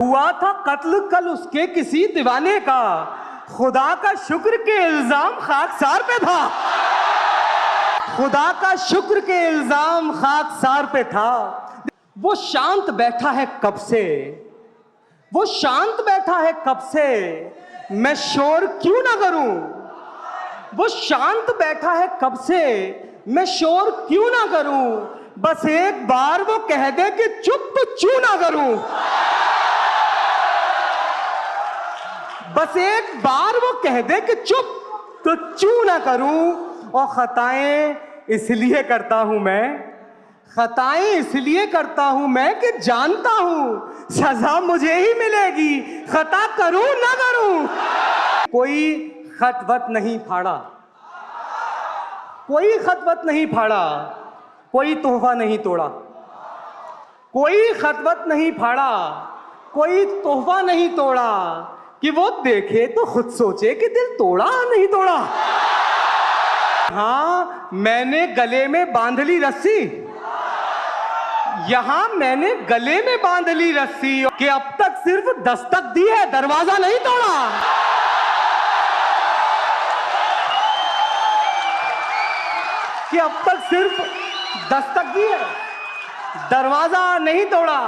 हुआ था कत्ल कल उसके किसी दीवाने का, खुदा का शुक्र के इल्जाम खाकसार पे था। खुदा का शुक्र के इल्जाम खाकसार पे था। वो शांत बैठा है कब से, वो शांत बैठा है कब से, मैं शोर क्यों ना करूं। वो शांत बैठा है कब से, मैं शोर क्यों ना करूं। बस एक बार वो कह दे कि चुप तो चू ना करूं। बस एक बार वो कह दे कि चुप तो चू ना करूं। और खताएं इसलिए करता हूं मैं, खताएं इसलिए करता हूं मैं कि जानता हूं सजा मुझे ही मिलेगी, खता करूं ना करूं। कोई खतवत नहीं फाड़ा, कोई खतवत नहीं फाड़ा, कोई तोहफा नहीं तोड़ा। कोई खतवत नहीं फाड़ा, कोई तोहफा नहीं तोड़ा, कि वो देखे तो खुद सोचे कि दिल तोड़ा नहीं तोड़ा। हाँ, मैंने गले में बांध ली रस्सी, यहां मैंने गले में बांध ली रस्सी, कि अब तक सिर्फ दस्तक दी है, दरवाजा नहीं तोड़ा। कि अब तक सिर्फ दस्तक दी है, दरवाजा नहीं तोड़ा।